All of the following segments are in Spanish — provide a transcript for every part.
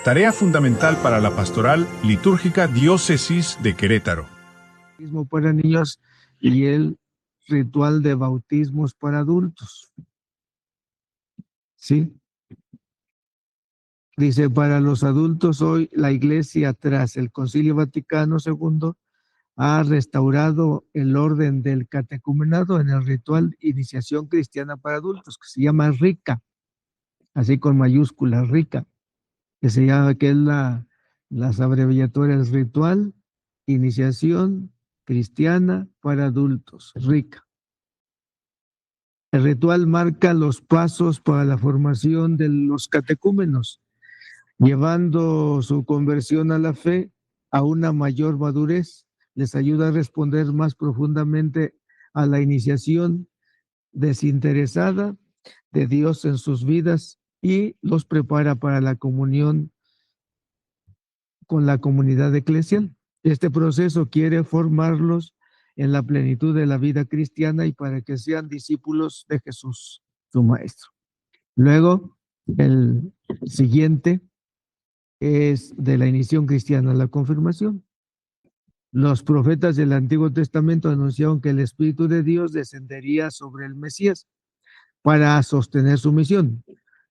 Tarea fundamental para la Pastoral Litúrgica Diócesis de Querétaro. Bautismo para niños y el ritual de bautismos para adultos. ¿Sí? Dice, para los adultos hoy la Iglesia, tras el Concilio Vaticano II, ha restaurado el orden del catecumenado en el ritual Iniciación Cristiana para Adultos, que se llama RICA, así con mayúsculas, RICA, que se llama, que es las abreviaturas Ritual Iniciación Cristiana para Adultos, RICA. El ritual marca los pasos para la formación de los catecúmenos, llevando su conversión a la fe a una mayor madurez. Les ayuda a responder más profundamente a la iniciación desinteresada de Dios en sus vidas y los prepara para la comunión con la comunidad eclesial. Este proceso quiere formarlos en la plenitud de la vida cristiana y para que sean discípulos de Jesús, su Maestro. Luego, el siguiente es de la iniciación cristiana, la confirmación. Los profetas del Antiguo Testamento anunciaron que el Espíritu de Dios descendería sobre el Mesías para sostener su misión.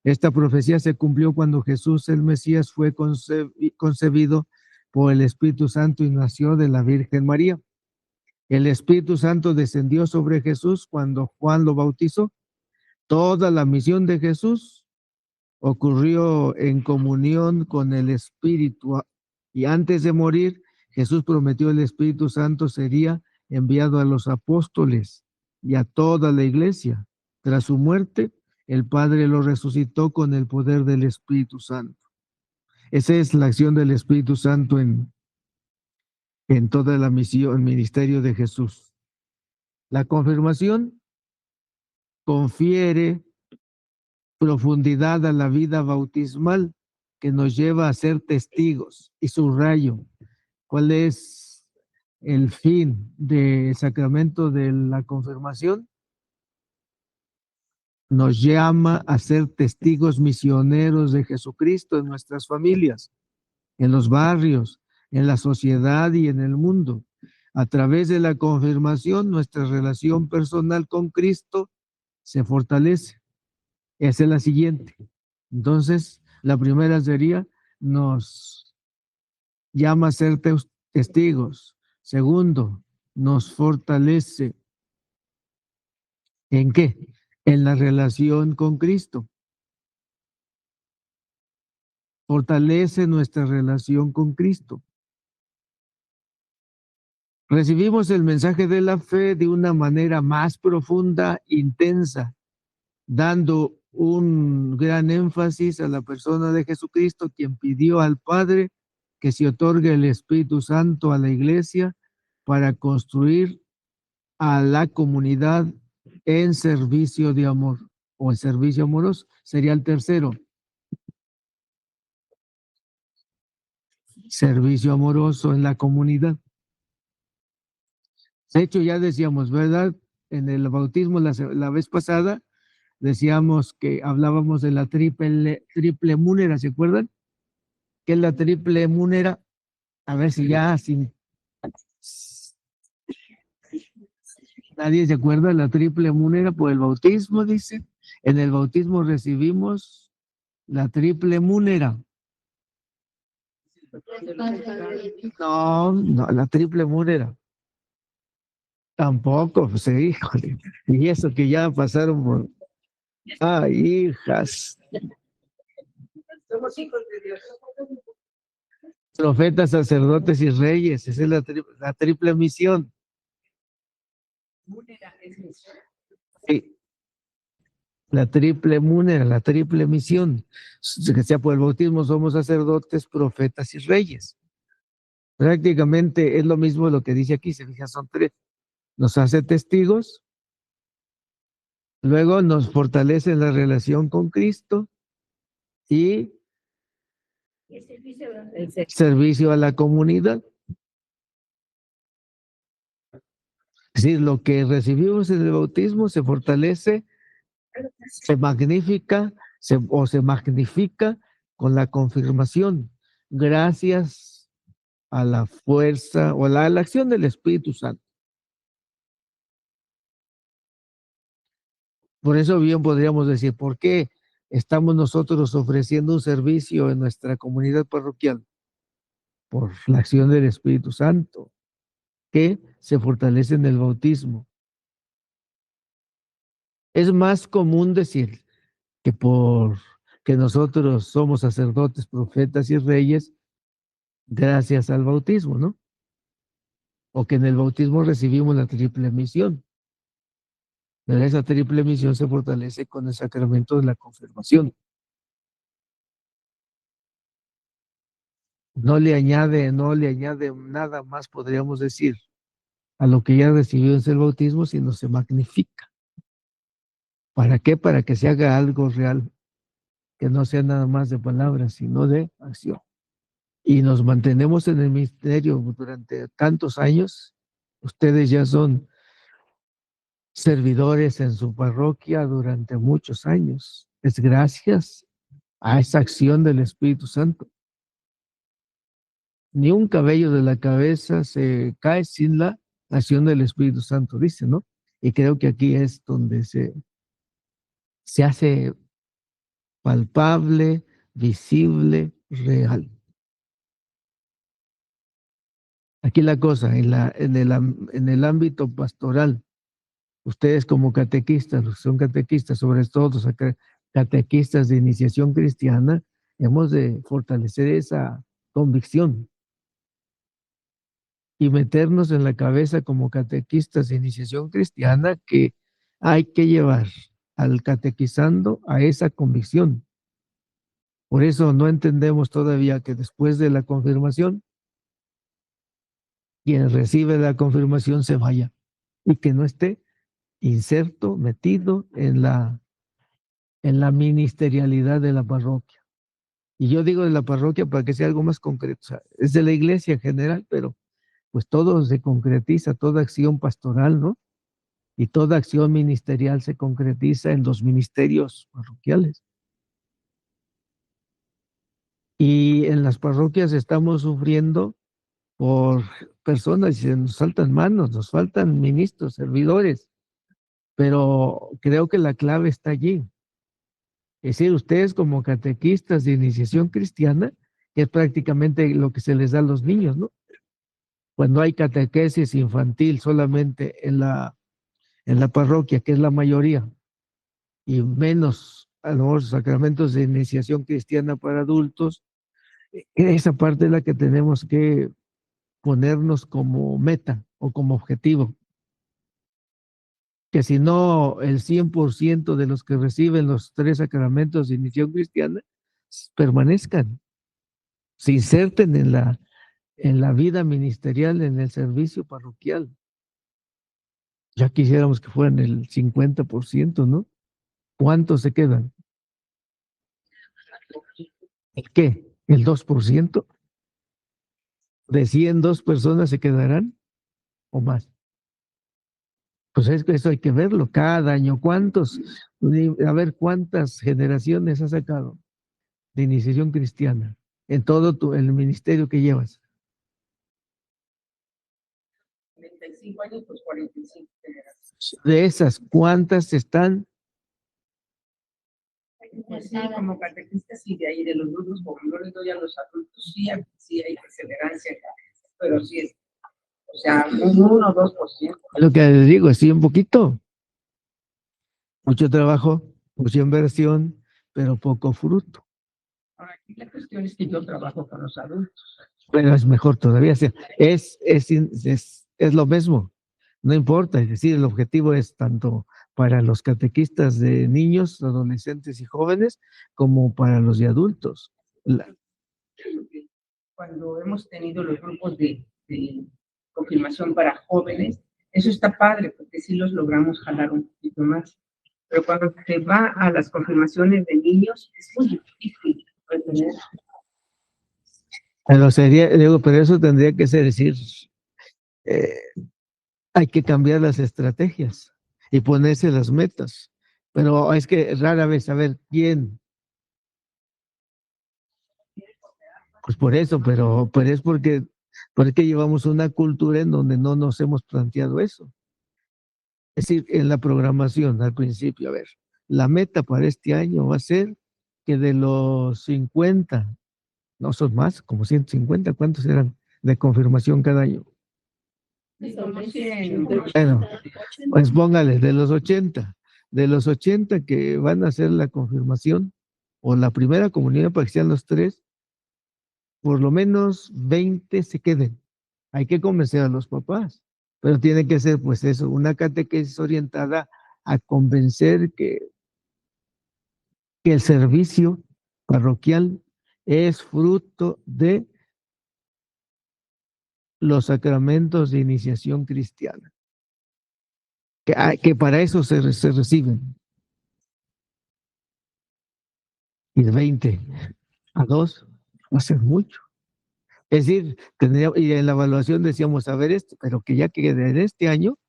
Esta profecía se cumplió cuando Jesús, el Mesías, fue concebido por el Espíritu Santo y nació de la Virgen María. El Espíritu Santo descendió sobre Jesús cuando Juan lo bautizó. Toda la misión de Jesús ocurrió en comunión con el Espíritu, y antes de morir, Jesús prometió el Espíritu Santo sería enviado a los apóstoles y a toda la iglesia. Tras su muerte, el Padre lo resucitó con el poder del Espíritu Santo. Esa es la acción del Espíritu Santo en toda la misión, el ministerio de Jesús. La confirmación confiere profundidad a la vida bautismal que nos lleva a ser testigos. Y subrayo, ¿cuál es el fin del sacramento de la confirmación? Nos llama a ser testigos misioneros de Jesucristo en nuestras familias, en los barrios, en la sociedad y en el mundo. A través de la confirmación, nuestra relación personal con Cristo se fortalece. Esa es la siguiente. Entonces, la primera sería, nos llama a ser testigos. Segundo, nos fortalece. ¿En qué? En la relación con Cristo. Fortalece nuestra relación con Cristo. Recibimos el mensaje de la fe de una manera más profunda, intensa, dando un gran énfasis a la persona de Jesucristo, quien pidió al Padre que se otorgue el Espíritu Santo a la Iglesia para construir a la comunidad en servicio de amor, o en servicio amoroso, sería el tercero. Servicio amoroso en la comunidad. De hecho, ya decíamos, ¿verdad? En el bautismo la vez pasada, decíamos que hablábamos de la triple múnera, ¿se acuerdan? ¿Qué es la triple múnera? A ver si ya nadie se acuerda de la triple múnera por el bautismo, dice. En el bautismo recibimos la triple múnera. No, la triple múnera. Tampoco, pues híjole. Y eso que ya pasaron por... ¡Ay, hijas! Somos hijos de Dios. Profetas, sacerdotes y reyes. Esa es la triple misión. Sí. La triple múnera, la triple misión. Que sea por el bautismo, somos sacerdotes, profetas y reyes. Prácticamente es lo mismo lo que dice aquí, se fija, son tres. Nos hace testigos, luego nos fortalece en la relación con Cristo y el servicio a la comunidad. Es decir, lo que recibimos en el bautismo se fortalece, se magnifica, se magnifica con la confirmación, gracias a la fuerza o a la acción del Espíritu Santo. Por eso bien podríamos decir, ¿por qué estamos nosotros ofreciendo un servicio en nuestra comunidad parroquial? Por la acción del Espíritu Santo, que se fortalece en el bautismo. Es más común decir que por que nosotros somos sacerdotes, profetas y reyes gracias al bautismo, ¿no? O que en el bautismo recibimos la triple misión. Pero esa triple misión se fortalece con el sacramento de la confirmación. No le añade nada más, podríamos decir, a lo que ya recibió en el bautismo, sino se magnifica. ¿Para qué? Para que se haga algo real, que no sea nada más de palabras, sino de acción. Y nos mantenemos en el ministerio durante tantos años. Ustedes ya son servidores en su parroquia durante muchos años. Es gracias a esa acción del Espíritu Santo. Ni un cabello de la cabeza se cae sin la acción del Espíritu Santo, dice, ¿no? Y creo que aquí es donde se hace palpable, visible, real. Aquí la cosa, en el ámbito pastoral, ustedes como catequistas, los que son catequistas, sobre todo los catequistas de iniciación cristiana, hemos de fortalecer esa convicción y meternos en la cabeza como catequistas de iniciación cristiana que hay que llevar al catequizando a esa convicción. Por eso no entendemos todavía que después de la confirmación, quien recibe la confirmación se vaya y que no esté inserto, metido en la ministerialidad de la parroquia. Y yo digo de la parroquia para que sea algo más concreto. O sea, es de la iglesia en general, pero pues todo se concretiza, toda acción pastoral, ¿no? Y toda acción ministerial se concretiza en los ministerios parroquiales. Y en las parroquias estamos sufriendo por personas y se nos faltan manos, nos faltan ministros, servidores, pero creo que la clave está allí. Es decir, ustedes como catequistas de iniciación cristiana, que es prácticamente lo que se les da a los niños, ¿no? Cuando hay catequesis infantil solamente en la parroquia, que es la mayoría, y menos a los sacramentos de iniciación cristiana para adultos, esa parte es la que tenemos que ponernos como meta o como objetivo. Que si no el 100% de los que reciben los 3 sacramentos de iniciación cristiana permanezcan, se inserten en la vida ministerial, en el servicio parroquial. Ya quisiéramos que fueran el 50%, ¿no? ¿Cuántos se quedan? ¿El qué? ¿El 2%? ¿De 102 personas se quedarán o más? Pues es que eso hay que verlo cada año. ¿Cuántos? A ver, ¿cuántas generaciones has sacado de iniciación cristiana en todo el ministerio que llevas? 35 años, pues 45 generaciones. De esas, ¿cuántas están? Pues sí, como catequistas y de ahí de los grupos, como yo les doy a los adultos, sí hay perseverancia, pero sí es, o sea, un 1 o 2%. Lo que les digo, es sí, un poquito. Mucho trabajo, mucha inversión, pero poco fruto. Ahora, aquí la cuestión es que yo trabajo con los adultos. Pero es mejor todavía. Es lo mismo. No importa. Es decir, el objetivo es tanto para los catequistas de niños, adolescentes y jóvenes, como para los de adultos. Cuando hemos tenido los grupos de confirmación para jóvenes, eso está padre, porque sí los logramos jalar un poquito más. Pero cuando se va a las confirmaciones de niños, es muy difícil retener. Pero eso tendría que ser decir, hay que cambiar las estrategias y ponerse las metas. Pero es que rara vez saber quién Pues por eso, pero es porque llevamos una cultura en donde no nos hemos planteado eso. Es decir, en la programación al principio, a ver, la meta para este año va a ser que de los 50, no son más, como 150, ¿cuántos eran de confirmación cada año? Bueno, pues póngale, de los 80 que van a hacer la confirmación o la primera comunión para que sean los 3, por lo menos 20 se queden. Hay que convencer a los papás, pero tiene que ser pues eso, una catequesis orientada a convencer que el servicio parroquial es fruto de los sacramentos de iniciación cristiana, que para eso se reciben. Y de 20 a 2 va a ser mucho. Es decir, y en la evaluación decíamos, a ver esto, pero que ya que en este año,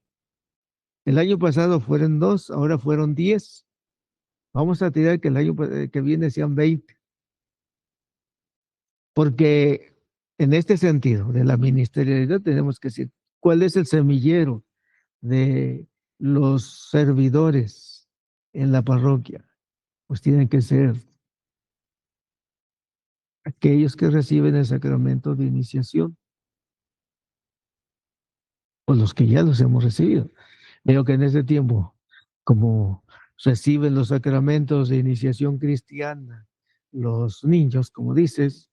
el año pasado fueron 2, ahora fueron 10. Vamos a tirar que el año que viene sean 20. Porque en este sentido de la ministerialidad tenemos que decir, ¿cuál es el semillero de los servidores en la parroquia? Pues tienen que ser aquellos que reciben el sacramento de iniciación, o los que ya los hemos recibido. Veo que en ese tiempo, como reciben los sacramentos de iniciación cristiana, los niños, como dices,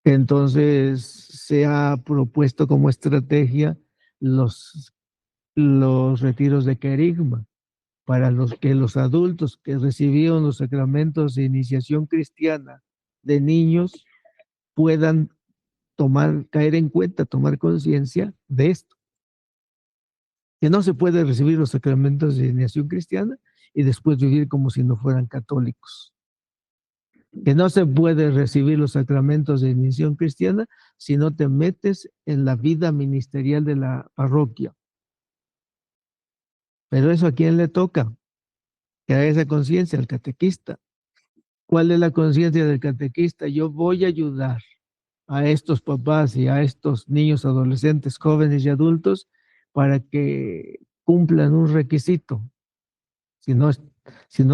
entonces se ha propuesto como estrategia los retiros de querigma, para que los adultos que recibieron los sacramentos de iniciación cristiana de niños puedan caer en cuenta, tomar conciencia de esto. Que no se puede recibir los sacramentos de iniciación cristiana y después vivir como si no fueran católicos. Que no se puede recibir los sacramentos de iniciación cristiana si no te metes en la vida ministerial de la parroquia. Pero eso, ¿a quién le toca? Que haga esa conciencia, al catequista. ¿Cuál es la conciencia del catequista? Yo voy a ayudar a estos papás y a estos niños, adolescentes, jóvenes y adultos para que cumplan un requisito. Si no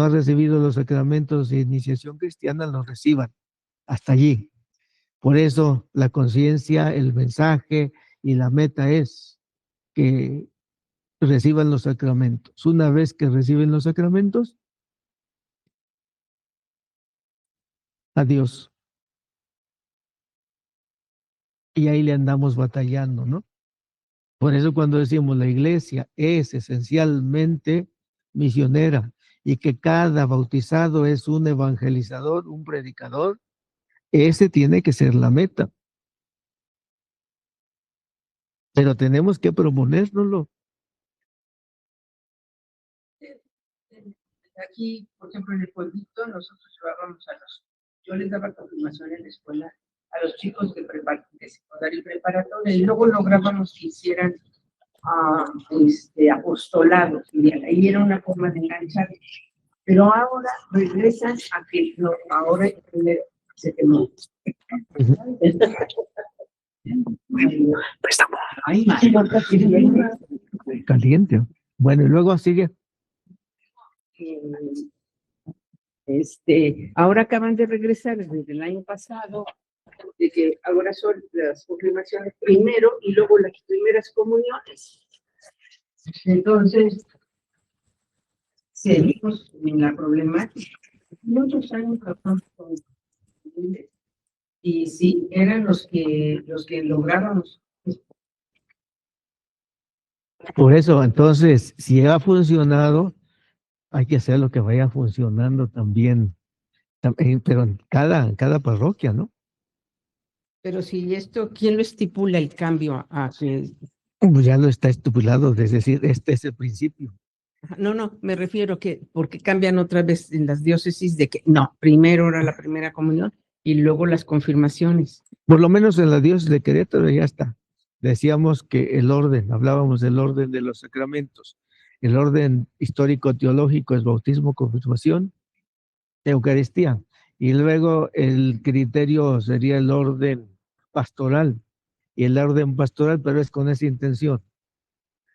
ha recibido los sacramentos de iniciación cristiana, los reciban. Hasta allí. Por eso la conciencia, el mensaje y la meta es que reciban los sacramentos. Una vez que reciben los sacramentos, adiós. Y ahí le andamos batallando, ¿no? Por eso cuando decimos la iglesia es esencialmente misionera y que cada bautizado es un evangelizador, un predicador, ese tiene que ser la meta. Pero tenemos que proponérnoslo. Aquí, por ejemplo, en el pueblito, nosotros llevábamos yo les daba confirmación en la escuela a los chicos de secundaria y preparatoria, y luego lográbamos que hicieran apostolados, y ahí era una forma de enganchar. Pero ahora regresan a que no, ahora se quemó. Caliente. Bueno, y luego sigue. Ahora acaban de regresar desde el año pasado, de que ahora son las confirmaciones primero y luego las primeras comuniones. Entonces, seguimos en la problemática. Muchos años trabajamos con y sí, eran los que lográbamos. Por eso, entonces, si ha funcionado, hay que hacer lo que vaya funcionando también, pero en cada parroquia, ¿no? Pero si esto, ¿quién lo estipula el cambio a que? Pues ya lo está estipulado, es decir, este es el principio. No, me refiero que porque cambian otra vez en las diócesis de que no, primero era la primera comunión y luego las confirmaciones. Por lo menos en la diócesis de Querétaro ya está. Decíamos que hablábamos del orden de los sacramentos. El orden histórico-teológico es bautismo, confirmación, Eucaristía. Y luego el criterio sería el orden pastoral. Y el orden pastoral, pero es con esa intención.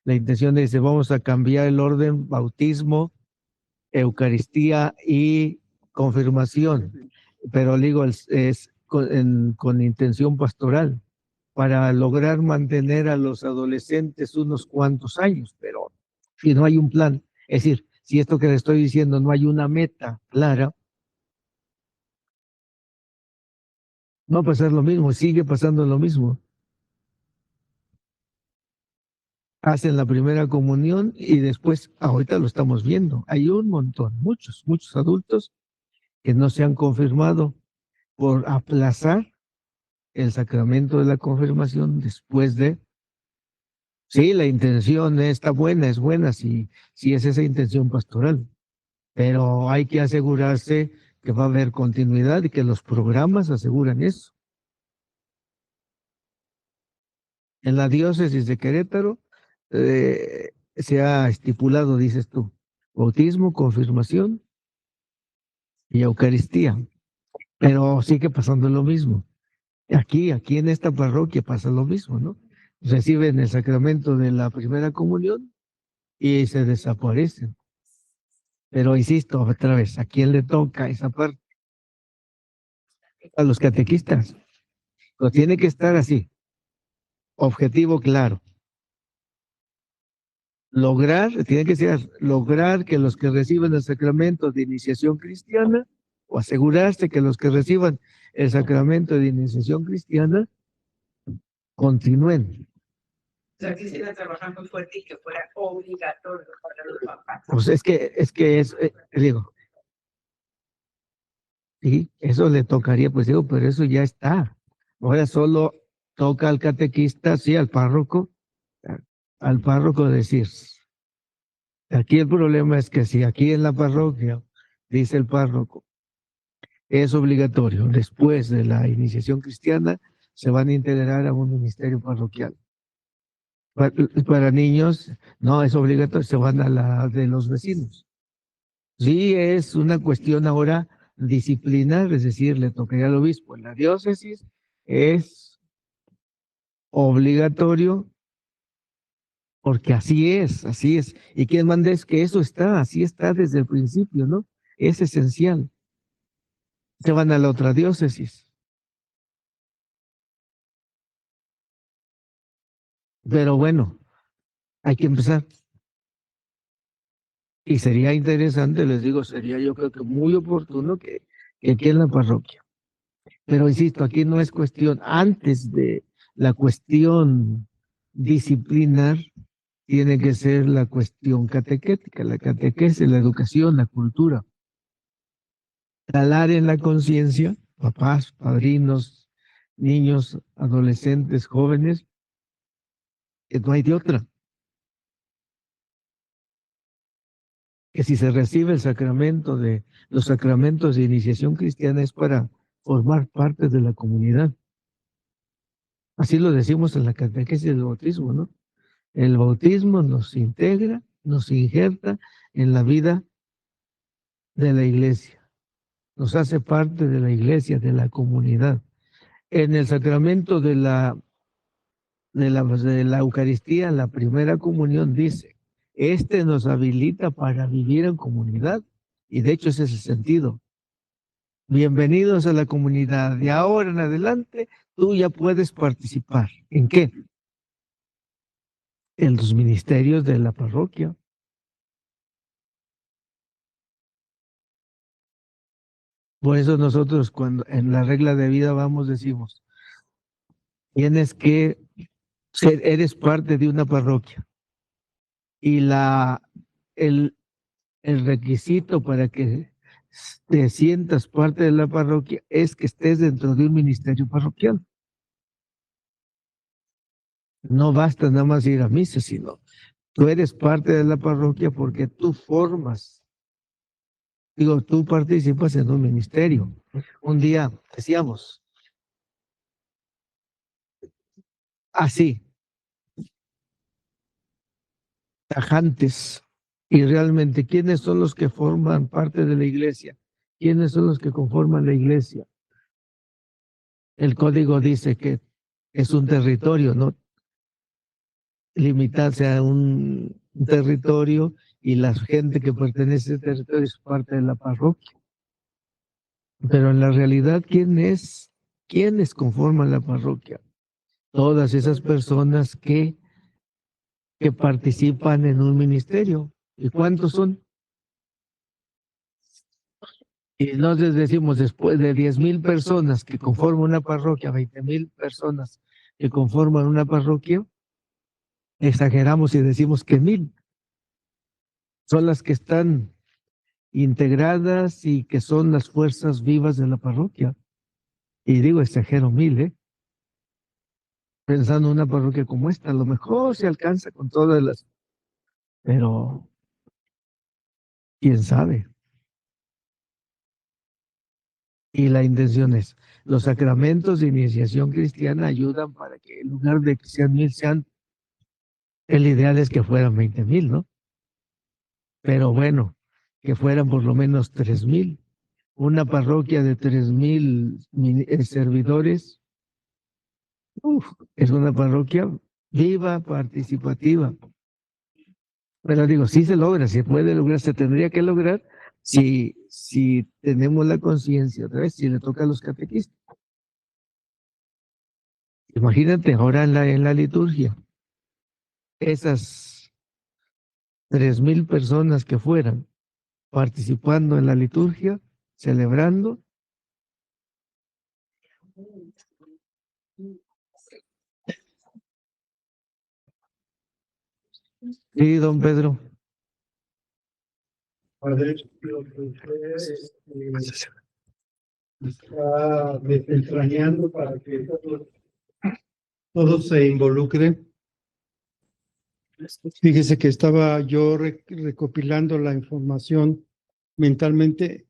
La intención dice, vamos a cambiar el orden: bautismo, Eucaristía y confirmación. Pero digo, es con intención pastoral, para lograr mantener a los adolescentes unos cuantos años. Pero si no hay un plan, es decir, si esto que le estoy diciendo no hay una meta clara, va a pasar lo mismo, sigue pasando lo mismo. Hacen la primera comunión y después, ahorita lo estamos viendo, hay un montón, muchos adultos que no se han confirmado por aplazar el sacramento de la confirmación después de. Sí, la intención está buena, es buena, si es esa intención pastoral, pero hay que asegurarse que va a haber continuidad y que los programas aseguran eso. En la diócesis de Querétaro se ha estipulado, dices tú, bautismo, confirmación y Eucaristía, pero sigue pasando lo mismo. Aquí en esta parroquia pasa lo mismo, ¿no? Reciben el sacramento de la primera comunión y se desaparecen. Pero insisto, otra vez, ¿a quién le toca esa parte? A los catequistas. Pero tiene que estar así, objetivo claro. Tiene que ser lograr que los que reciban el sacramento de iniciación cristiana, o asegurarse que los que reciban el sacramento de iniciación cristiana continúen. O sea, quisiera trabajar muy fuerte y que fuera obligatorio para los papás. Pues digo, sí, eso le tocaría, pues digo, pero eso ya está. Ahora solo toca al catequista, sí, al párroco decir. Aquí el problema es que si aquí en la parroquia, dice el párroco, es obligatorio, después de la iniciación cristiana, se van a integrar a un ministerio parroquial. Para niños, no es obligatorio, se van a la de los vecinos. Sí, es una cuestión ahora disciplinar, es decir, le tocaría al obispo. En la diócesis es obligatorio porque así es. ¿Y quién manda? Es que eso está, así está desde el principio, ¿no? Es esencial. Se van a la otra diócesis. Pero bueno, hay que empezar. Y sería interesante, les digo, sería yo creo que muy oportuno que aquí en la parroquia. Pero insisto, aquí no es cuestión, antes de la cuestión disciplinar, tiene que ser la cuestión catequética, la catequesis, la educación, la cultura. Calar en la conciencia, papás, padrinos, niños, adolescentes, jóvenes, que no hay de otra. Que si se recibe el sacramento los sacramentos de iniciación cristiana es para formar parte de la comunidad. Así lo decimos en la catequesis del bautismo, ¿no? El bautismo nos integra, nos injerta en la vida de la iglesia, nos hace parte de la iglesia, de la comunidad. En el sacramento de la Eucaristía, la primera comunión dice, este nos habilita para vivir en comunidad, y de hecho ese es el sentido. Bienvenidos a la comunidad. De ahora en adelante, tú ya puedes participar. ¿En qué? En los ministerios de la parroquia. Por eso nosotros cuando en la regla de vida decimos, tienes que eres parte de una parroquia. Y el requisito para que te sientas parte de la parroquia es que estés dentro de un ministerio parroquial. No basta nada más ir a misa, sino tú eres parte de la parroquia porque tú tú participas en un ministerio. Un día decíamos, así, tajantes, y realmente, ¿quiénes son los que forman parte de la iglesia? ¿Quiénes son los que conforman la iglesia? El código dice que es un territorio, ¿no? Limitarse a un territorio y la gente que pertenece a ese territorio es parte de la parroquia. Pero en la realidad, ¿quiénes conforman la parroquia? Todas esas personas que participan en un ministerio. ¿Y cuántos son? Y entonces decimos, después de 10,000 personas que conforman una parroquia, 20,000 personas que conforman una parroquia, exageramos y decimos que 1,000 son las que están integradas y que son las fuerzas vivas de la parroquia. Y digo, exagero 1,000, ¿eh? Pensando en una parroquia como esta, a lo mejor se alcanza con todas las, pero quién sabe. Y la intención es, los sacramentos de iniciación cristiana ayudan para que en lugar de que sean 1,000, el ideal es que fueran 20,000, ¿no? Pero bueno, que fueran por lo menos 3,000. Una parroquia de 3,000 servidores, es una parroquia viva, participativa. Pero digo, sí se logra, se puede lograr, se tendría que lograr si tenemos la conciencia, otra vez, si le toca a los catequistas. Imagínate ahora en la liturgia, esas 3,000 personas que fueran participando en la liturgia, celebrando. Sí, don Pedro. Padre, lo que usted está desentrañando para que todos se involucren. Fíjese que estaba yo recopilando la información mentalmente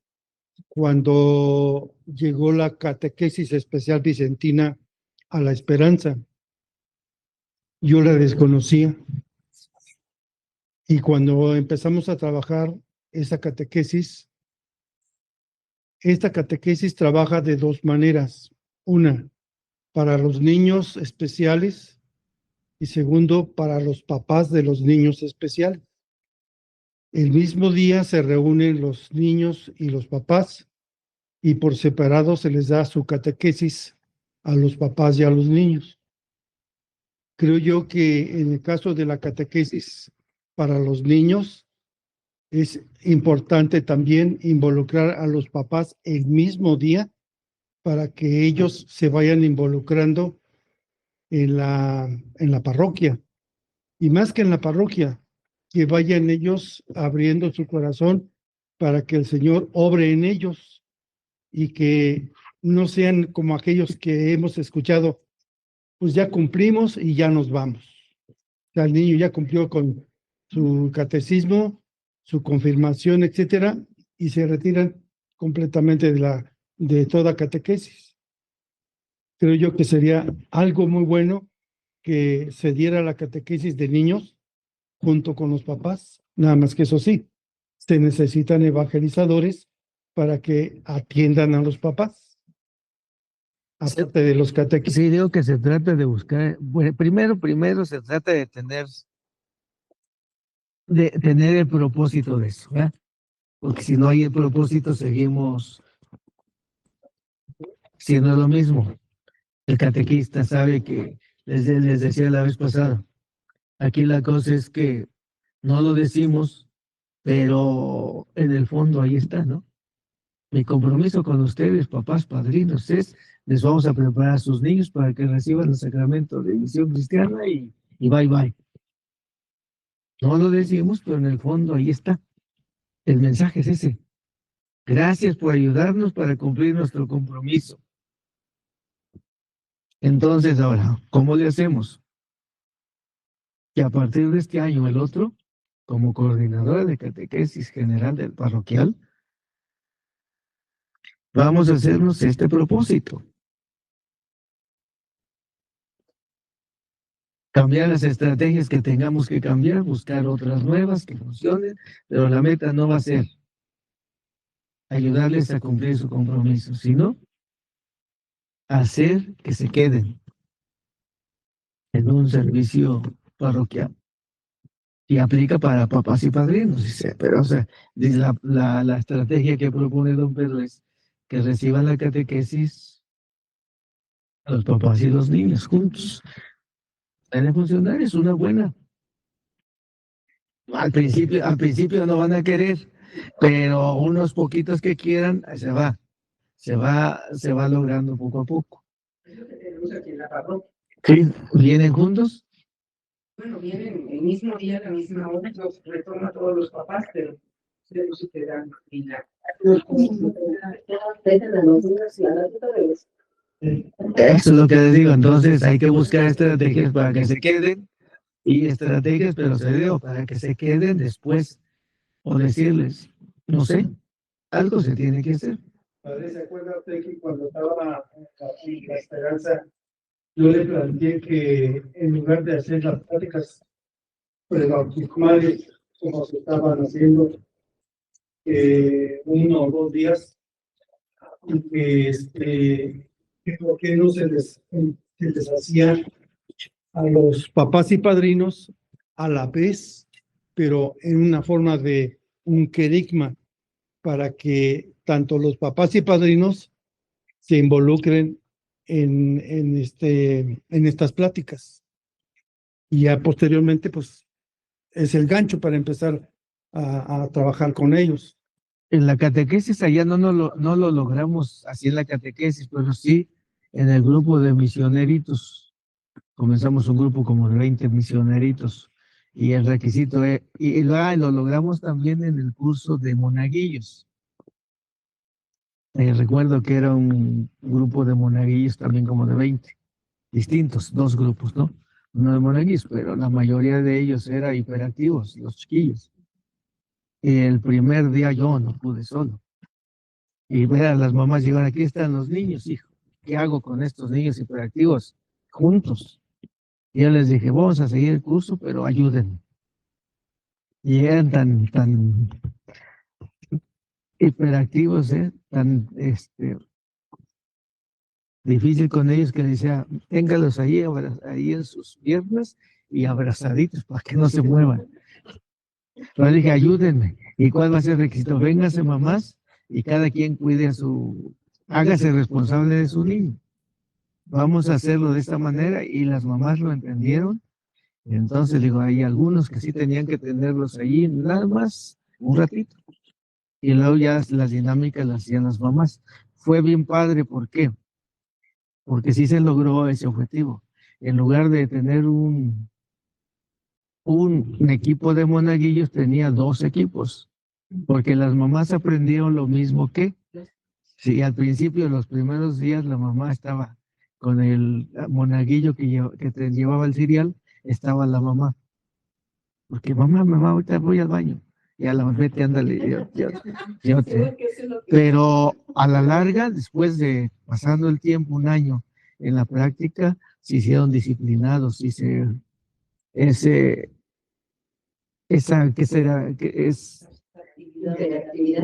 cuando llegó la catequesis especial vicentina a la Esperanza. Yo la desconocía. Y cuando empezamos a trabajar esta catequesis trabaja de dos maneras. Una, para los niños especiales y segundo, para los papás de los niños especiales. El mismo día se reúnen los niños y los papás y por separado se les da su catequesis a los papás y a los niños. Creo yo que en el caso de la catequesis para los niños es importante también involucrar a los papás el mismo día para que ellos se vayan involucrando en la parroquia. Y más que en la parroquia, que vayan ellos abriendo su corazón para que el Señor obre en ellos y que no sean como aquellos que hemos escuchado, pues ya cumplimos y ya nos vamos. O sea, el niño ya cumplió con su catecismo, su confirmación, etcétera, y se retiran completamente de toda catequesis. Creo yo que sería algo muy bueno que se diera la catequesis de niños junto con los papás, nada más que eso sí, se necesitan evangelizadores para que atiendan a los papás, aparte de los catequistas. Sí, digo que se trata de buscar, bueno, primero se trata de tener el propósito de eso, ¿verdad? Porque si no hay el propósito, seguimos siendo lo mismo. El catequista sabe que, les decía la vez pasada, aquí la cosa es que no lo decimos, pero en el fondo ahí está, ¿no? Mi compromiso con ustedes, papás, padrinos, es les vamos a preparar a sus niños para que reciban el sacramento de misión cristiana y bye bye. No lo decimos, pero en el fondo ahí está. El mensaje es ese. Gracias por ayudarnos para cumplir nuestro compromiso. Entonces ahora, ¿cómo le hacemos? Que a partir de este año, el otro, como coordinadora de catequesis general del parroquial, vamos a hacernos este propósito. Cambiar las estrategias que tengamos que cambiar, buscar otras nuevas que funcionen, pero la meta no va a ser ayudarles a cumplir su compromiso, sino hacer que se queden en un servicio parroquial. Y aplica para papás y padrinos, dice. Pero, o sea, dice la estrategia que propone don Pedro es que reciban la catequesis los papás y los niños juntos. Debe funcionar, es una buena. Al principio no van a querer, pero unos poquitos que quieran, se va logrando poco a poco. Es lo que tenemos aquí en la parroquia. Sí, ¿vienen juntos? Bueno, vienen el mismo día, la misma hora, nos retoma a todos los papás, pero no se quedan en la... Eso es lo que les digo, entonces hay que buscar estrategias para que se queden y estrategias, pero se dio para que se queden después o decirles, no sé, algo se tiene que hacer. Padre, ¿se acuerda usted que cuando estaba en la Esperanza, yo le planteé que en lugar de hacer las prácticas prebautismales como se estaban haciendo 1 o 2 días, que por qué no se les hacía a los papás y padrinos a la vez, pero en una forma de un querigma, para que tanto los papás y padrinos se involucren en estas pláticas. Y ya posteriormente, pues, es el gancho para empezar a trabajar con ellos. En la catequesis allá no lo logramos así en la catequesis, pero sí en el grupo de misioneritos. Comenzamos un grupo como de 20 misioneritos y el requisito es, y lo logramos también en el curso de monaguillos. Recuerdo que era un grupo de monaguillos también como de 20, distintos, 2 grupos, ¿no? Uno de monaguillos, pero la mayoría de ellos eran hiperactivos, los chiquillos. Y el primer día yo no pude solo. Y ver a las mamás llegar, aquí están los niños, hijo, ¿qué hago con estos niños hiperactivos juntos? Y yo les dije, vamos a seguir el curso, pero ayúdenme. Y eran tan hiperactivos, tan difícil con ellos que decía, téngalos ahí en sus piernas y abrazaditos para que no se muevan. Pero dije, ayúdenme. ¿Y cuál va a ser el requisito? Vénganse mamás y cada quien cuide hágase responsable de su niño. Vamos a hacerlo de esta manera y las mamás lo entendieron. Y entonces digo, hay algunos que sí tenían que tenerlos allí nada más un ratito. Y luego ya las dinámicas las hacían las mamás. Fue bien padre, ¿por qué? Porque sí se logró ese objetivo. En lugar de tener un equipo de monaguillos, tenía 2 equipos, porque las mamás aprendieron lo mismo que, sí, al principio, los primeros días, la mamá estaba con el monaguillo que te llevaba el cereal, estaba la mamá. Porque mamá, ahorita voy al baño. Y a la vete, ándale. Pero a la larga, después de pasando el tiempo, 1 año en la práctica, se hicieron disciplinados, ¿qué será?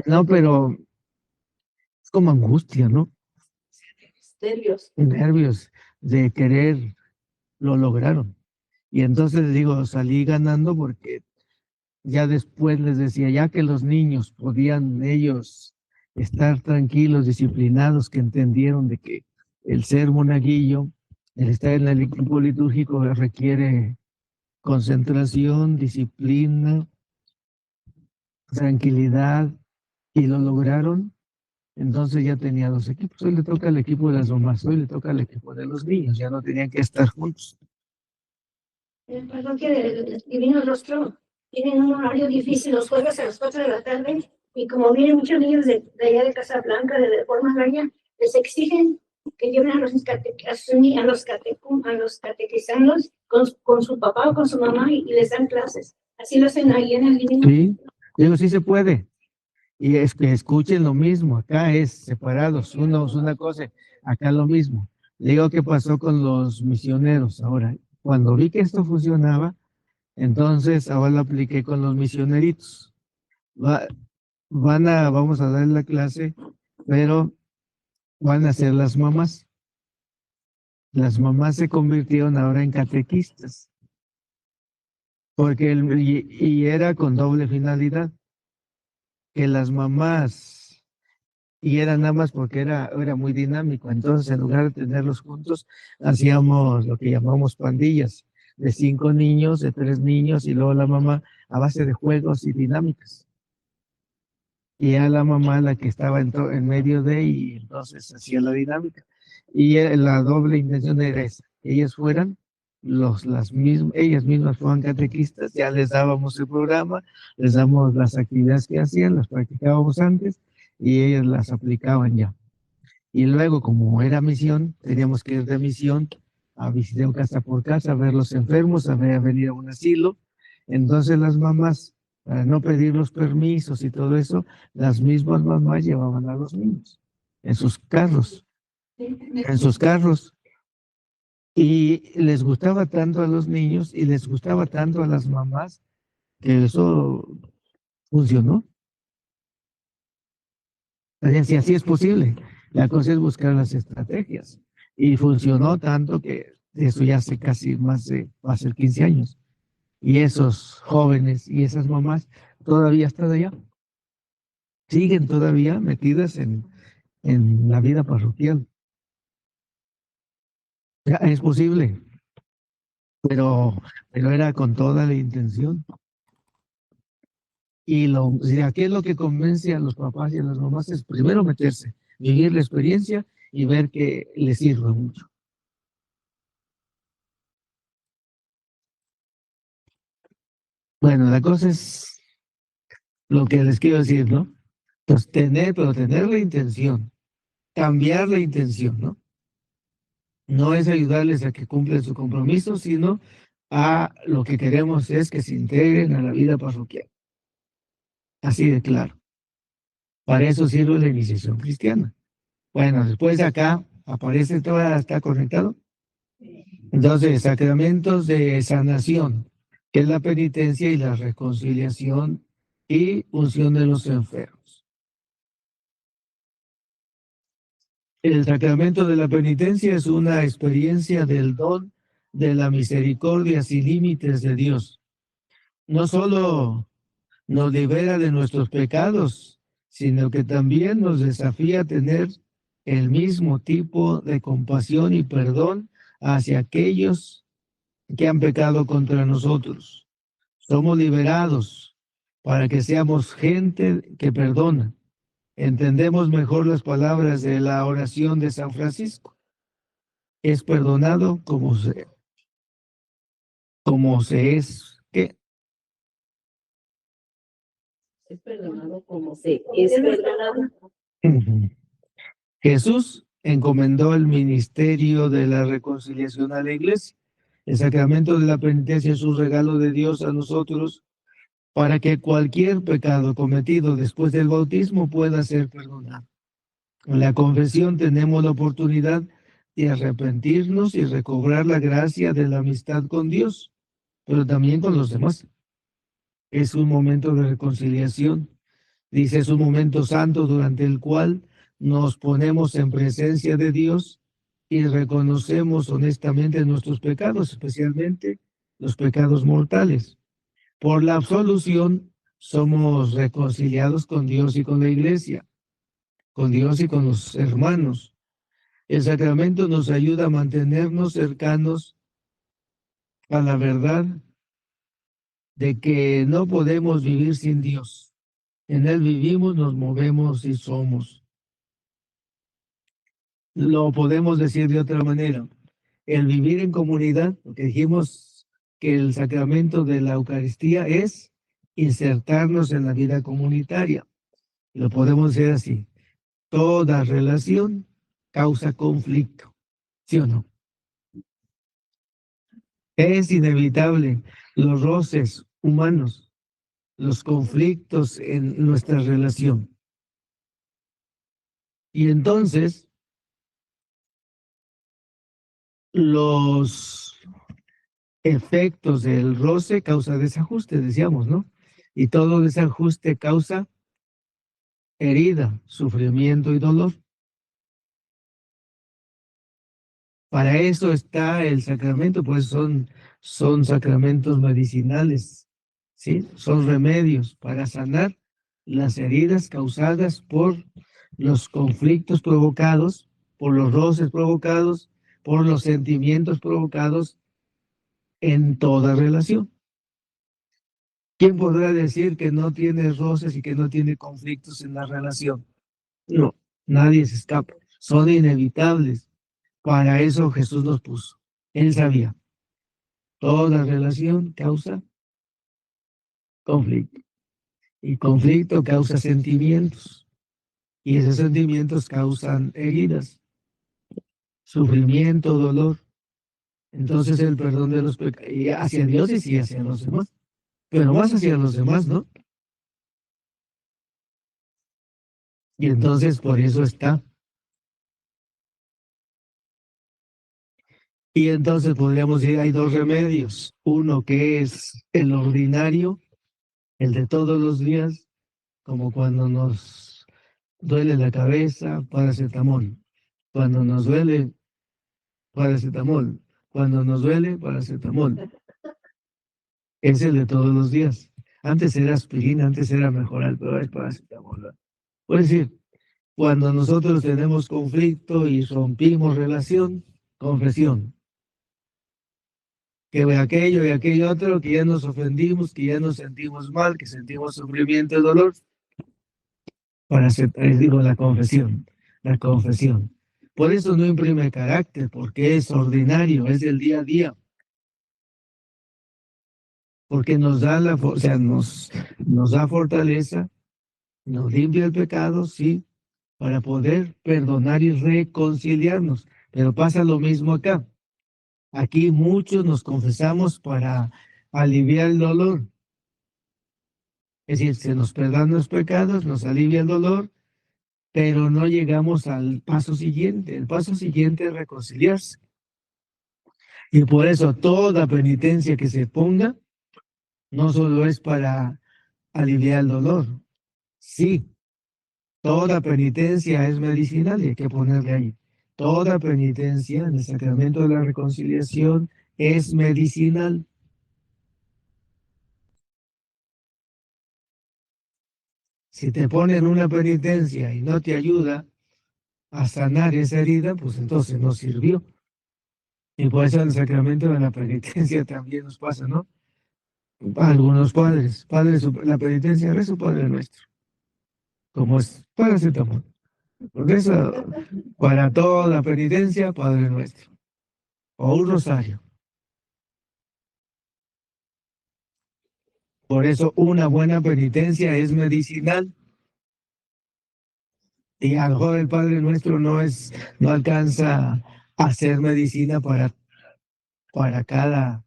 No, pero es como angustia, ¿no? Nervios de querer, lo lograron. Y entonces digo, salí ganando porque ya después les decía, ya que los niños podían ellos estar tranquilos, disciplinados, que entendieron de que el ser monaguillo, el estar en el equipo litúrgico requiere concentración, disciplina, tranquilidad, y lo lograron. Entonces ya tenía 2 equipos. Hoy le toca al equipo de las mamás, hoy le toca al equipo de los niños, ya no tenían que estar juntos. En la parroquia del Divino Rostro tienen un horario difícil los jueves a las 4 de la tarde, y como vienen muchos niños de allá de Casablanca, de Reforma Agraria, les exigen que lleven a los catequizandos con su papá o con su mamá y les dan clases. Así lo hacen ahí en el Divino. Sí, digo, sí se puede. Y es que escuchen lo mismo, acá es separados, uno es una cosa, acá lo mismo. Digo, ¿qué pasó con los misioneros ahora? Cuando vi que esto funcionaba, entonces ahora lo apliqué con los misioneritos. vamos a dar la clase, pero van a ser las mamás. Las mamás se convirtieron ahora en catequistas, porque y era con doble finalidad, que las mamás, y era nada más porque era muy dinámico, entonces en lugar de tenerlos juntos, hacíamos lo que llamamos pandillas, de 5 niños, de 3 niños, y luego la mamá a base de juegos y dinámicas. Y era la mamá la que estaba en medio de, y entonces hacía la dinámica. Y la doble intención era esa, que ellas fueran ellas mismas fueran catequistas, ya les dábamos el programa, les damos las actividades que hacían, las practicábamos antes, y ellas las aplicaban ya. Y luego, como era misión, teníamos que ir de misión a visitar casa por casa, a ver los enfermos, a venir a un asilo. Entonces las mamás, para no pedir los permisos y todo eso, las mismas mamás llevaban a los niños en sus carros, y les gustaba tanto a los niños y les gustaba tanto a las mamás que eso funcionó. Si así es posible, la cosa es buscar las estrategias, y funcionó tanto que eso ya hace casi va a ser 15 años. Y esos jóvenes y esas mamás todavía están allá. Siguen todavía metidas en la vida parroquial. Ya, es posible, pero era con toda la intención. Y aquí es lo que convence a los papás y a las mamás, es primero meterse, vivir la experiencia y ver que les sirve mucho. Bueno, la cosa es lo que les quiero decir, ¿no? Pues tener la intención, cambiar la intención, ¿no? No es ayudarles a que cumplan su compromiso, sino a lo que queremos es que se integren a la vida parroquial. Así de claro. Para eso sirve la iniciación cristiana. Bueno, después de acá aparece está conectado. Entonces, sacramentos de sanación, que es la penitencia y la reconciliación y unción de los enfermos. El sacramento de la penitencia es una experiencia del don de la misericordia sin límites de Dios. No solo nos libera de nuestros pecados, sino que también nos desafía a tener el mismo tipo de compasión y perdón hacia aquellos que han pecado contra nosotros. Somos liberados para que seamos gente que perdona. Entendemos mejor las palabras de la oración de San Francisco. Es perdonado como se es. ¿Qué? Es perdonado como se es perdonado. Jesús encomendó el ministerio de la reconciliación a la iglesia. El sacramento de la penitencia es un regalo de Dios a nosotros para que cualquier pecado cometido después del bautismo pueda ser perdonado. En la confesión tenemos la oportunidad de arrepentirnos y recobrar la gracia de la amistad con Dios, pero también con los demás. Es un momento de reconciliación. Dice, es un momento santo durante el cual nos ponemos en presencia de Dios y reconocemos honestamente nuestros pecados, especialmente los pecados mortales. Por la absolución somos reconciliados con Dios y con la iglesia, con Dios y con los hermanos. El sacramento nos ayuda a mantenernos cercanos a la verdad de que no podemos vivir sin Dios. En Él vivimos, nos movemos y somos. Lo podemos decir de otra manera. El vivir en comunidad, porque dijimos que el sacramento de la Eucaristía es insertarnos en la vida comunitaria. Lo podemos decir así. Toda relación causa conflicto, ¿sí o no? Es inevitable los roces humanos, los conflictos en nuestra relación. Y entonces, los efectos del roce causa desajuste, decíamos, ¿no? Y todo desajuste causa herida, sufrimiento y dolor. Para eso está el sacramento, pues son sacramentos medicinales, ¿sí? Son remedios para sanar las heridas causadas por los conflictos provocados, por los roces provocados, por los sentimientos provocados en toda relación. ¿Quién podrá decir que no tiene roces y que no tiene conflictos en la relación? No, nadie se escapa. Son inevitables. Para eso Jesús nos puso. Él sabía. Toda relación causa conflicto. Y conflicto causa sentimientos. Y esos sentimientos causan heridas, sufrimiento, dolor. Entonces el perdón de los pecados hacia Dios y hacia los demás. Pero más hacia los demás, ¿no? Y entonces por eso está. Y entonces podríamos decir, hay dos remedios. Uno que es el ordinario, el de todos los días, como cuando nos duele la cabeza, paracetamol. Cuando nos duele, paracetamol. Cuando nos duele, paracetamol. Es el de todos los días. Antes era aspirina, antes era mejoral, pero es paracetamol. Puede decir, cuando nosotros tenemos conflicto y rompimos relación, confesión. Que aquello y aquello otro, que ya nos ofendimos, que ya nos sentimos mal, que sentimos sufrimiento y dolor, para hacer, digo, la confesión. Por eso no imprime carácter, porque es ordinario, es del día a día. Porque nos da nos da fortaleza, nos limpia el pecado, sí, para poder perdonar y reconciliarnos. Pero pasa lo mismo acá. Aquí muchos nos confesamos para aliviar el dolor. Es decir, se nos perdonan los pecados, nos alivia el dolor, pero no llegamos al paso siguiente. El paso siguiente es reconciliarse. Y por eso toda penitencia que se ponga no solo es para aliviar el dolor. Sí, toda penitencia es medicinal y hay que ponerle ahí. Toda penitencia en el sacramento de la reconciliación es medicinal. Si te ponen una penitencia y no te ayuda a sanar esa herida, pues entonces no sirvió. Y por eso el sacramento de la penitencia también nos pasa, ¿no? Algunos padres, la penitencia es su Padre Nuestro, como es paracetamol. Por eso, para toda penitencia, Padre Nuestro. O un rosario. Por eso una buena penitencia es medicinal. Y a lo mejor el Padre Nuestro no alcanza a ser medicina para cada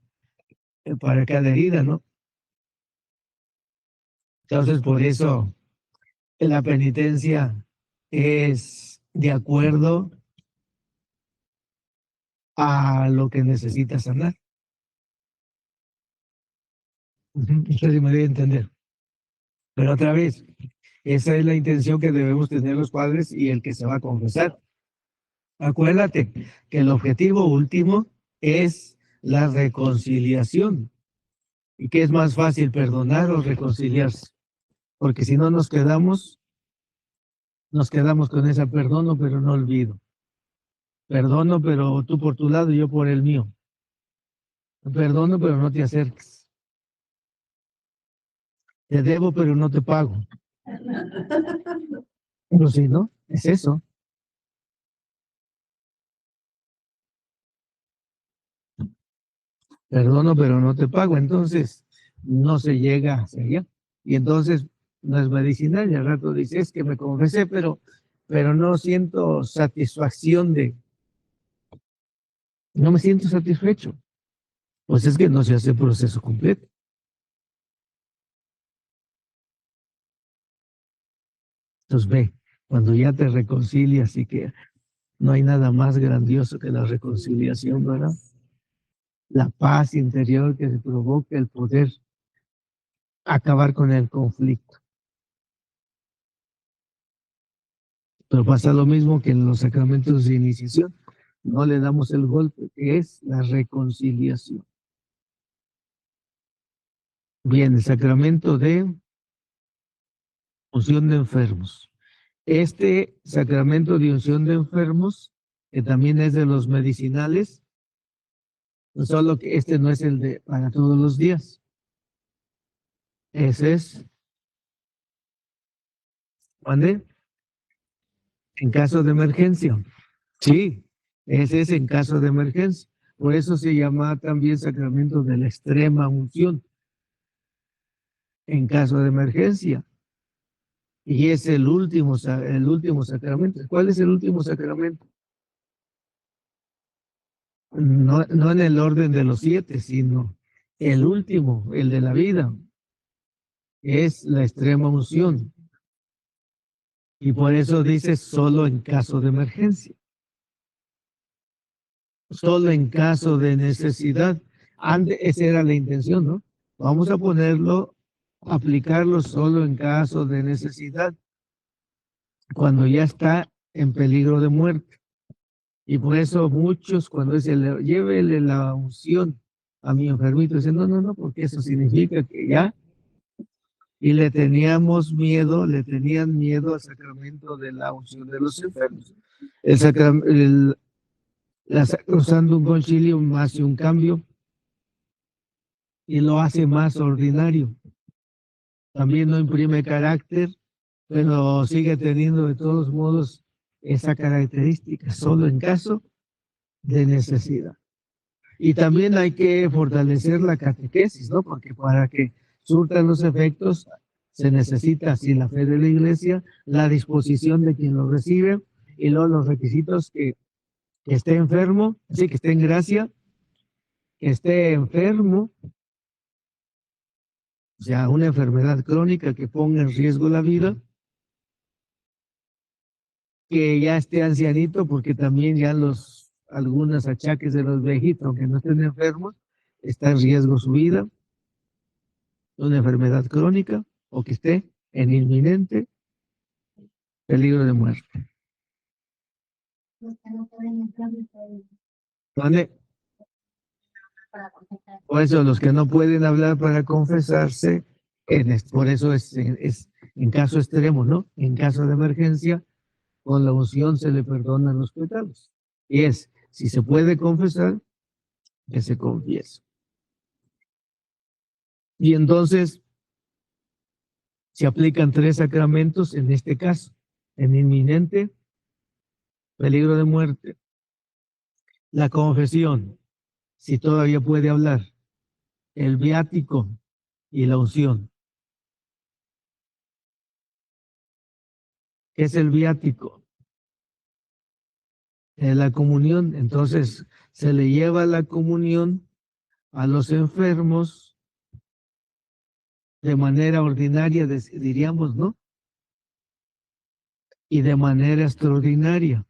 herida, ¿no? Entonces, por eso la penitencia es de acuerdo a lo que necesita sanar. Esto sí me debe entender. Pero otra vez, esa es la intención que debemos tener los padres y el que se va a confesar. Acuérdate que el objetivo último es la reconciliación. ¿Y qué es más fácil, perdonar o reconciliarse? Porque si no nos quedamos con esa perdono, pero no olvido. Perdono, pero tú por tu lado y yo por el mío. Perdono, pero no te acerques. Te debo, pero no te pago. Pero si no, es eso. Perdono, pero no te pago. Entonces, no se llega hacia allá. Y entonces, no es medicinal. Y al rato dices que me confesé, pero no siento satisfacción no me siento satisfecho. Pues es que no se hace el proceso completo. Entonces ve, cuando ya te reconcilias y que no hay nada más grandioso que la reconciliación, ¿verdad? La paz interior que se provoca el poder acabar con el conflicto. Pero pasa lo mismo que en los sacramentos de iniciación. No le damos el golpe, que es la reconciliación. Bien, el sacramento de unción de enfermos. Este sacramento de unción de enfermos, que también es de los medicinales, solo que este no es el de para todos los días. Ese es, ¿mande? En caso de emergencia. Sí, ese es en caso de emergencia. Por eso se llama también sacramento de la extrema unción. En caso de emergencia. Y es el último sacramento. ¿Cuál es el último sacramento? No en el orden de los 7, sino el último, el de la vida. Es la extrema unción. Y por eso dice solo en caso de emergencia. Solo en caso de necesidad. Esa era la intención, ¿no? Vamos a ponerlo, aplicarlo solo en caso de necesidad, cuando ya está en peligro de muerte. Y por eso muchos, cuando dice, llévele la unción a mi enfermito, dicen, no, porque eso significa que ya. Y le tenían miedo al sacramento de la unción de los enfermos. La Sacrosantum Concilium hace un cambio y lo hace más ordinario. También no imprime carácter, pero sigue teniendo de todos modos esa característica, solo en caso de necesidad. Y también hay que fortalecer la catequesis, ¿no? Porque para que surtan los efectos se necesita así la fe de la iglesia, la disposición de quien lo recibe y luego los requisitos que esté enfermo, sí, que esté en gracia, que esté enfermo, o sea, una enfermedad crónica que ponga en riesgo la vida, que ya esté ancianito, porque también ya algunos achaques de los viejitos, aunque no estén enfermos, está en riesgo su vida, una enfermedad crónica, o que esté en inminente peligro de muerte. ¿Vale? Por eso los que no pueden hablar para confesarse, por eso es en caso extremo, ¿no? En caso de emergencia, con la unción se le perdonan los pecados. Y si se puede confesar, que se confiese. Y entonces se aplican 3 sacramentos en este caso, en inminente peligro de muerte. La confesión, si todavía puede hablar, el viático y la unción. ¿Qué es el viático? Es la comunión. Entonces se le lleva la comunión a los enfermos de manera ordinaria, diríamos, ¿no? Y de manera extraordinaria.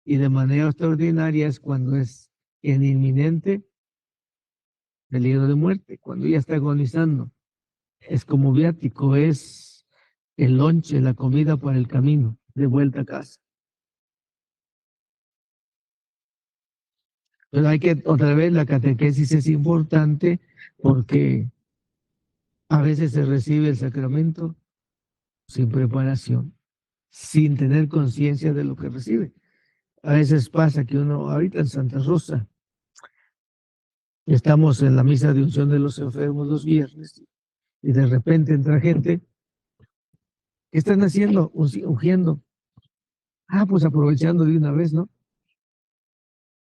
Y de manera extraordinaria es cuando es en inminente peligro de muerte, cuando ya está agonizando. Es como viático, es el lonche, la comida para el camino, de vuelta a casa. Pero otra vez, la catequesis es importante porque a veces se recibe el sacramento sin preparación, sin tener conciencia de lo que recibe. A veces pasa que uno, ahorita en Santa Rosa, estamos en la misa de unción de los enfermos los viernes y de repente entra gente. ¿Qué están haciendo? Ungiendo. Pues aprovechando de una vez, ¿no?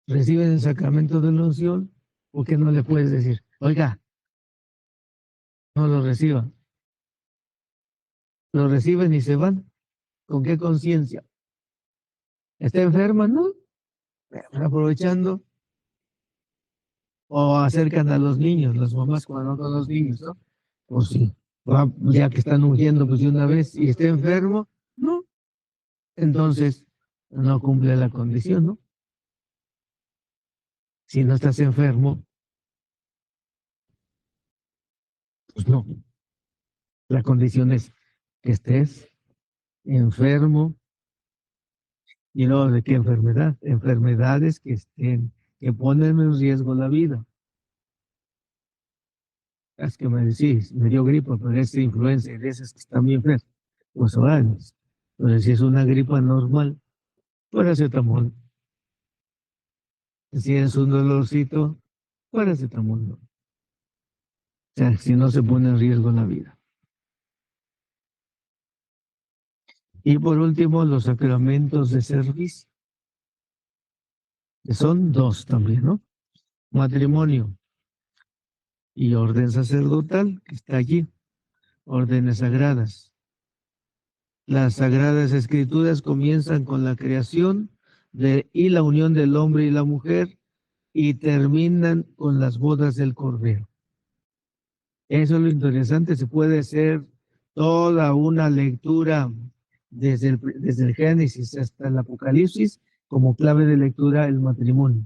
Reciben el sacramento de la unción, ¿por qué no le puedes decir, oiga, no lo reciban? Lo reciben y se van. ¿Con qué conciencia? ¿Está enferma? No. Aprovechando. O acercan a los niños, las mamás cuando con los niños, ¿no? Pues sí, ya que están ungiendo pues de una vez y está enfermo, no. Entonces, no cumple la condición, ¿no? Si no estás enfermo, pues no. La condición es que estés enfermo ¿Y luego de qué enfermedad? Enfermedades que ponen en riesgo la vida. Es que me decís, me dio gripa, pero es influenza y de esas que están bien feas. Pues orales. Pero si es una gripa normal, paracetamol. Si es un dolorcito, paracetamol. No. O sea, si no se pone en riesgo la vida. Y por último, los sacramentos de servicio, que son 2 también, ¿no? Matrimonio y orden sacerdotal, que está allí, órdenes sagradas. Las sagradas escrituras comienzan con la creación y la unión del hombre y la mujer y terminan con las bodas del Cordero. Eso es lo interesante, se puede hacer toda una lectura desde el Génesis hasta el Apocalipsis como clave de lectura el matrimonio.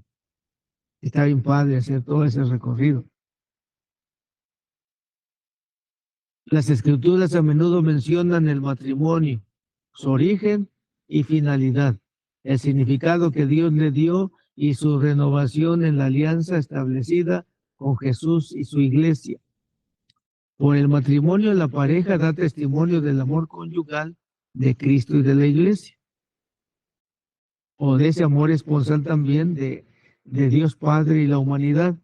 Está bien padre hacer todo ese recorrido. Las escrituras a menudo mencionan el matrimonio, su origen y finalidad, el significado que Dios le dio y su renovación en la alianza establecida con Jesús y su iglesia. Por el matrimonio, la pareja da testimonio del amor conyugal de Cristo y de la iglesia, o de ese amor esponsal también de Dios Padre y la humanidad,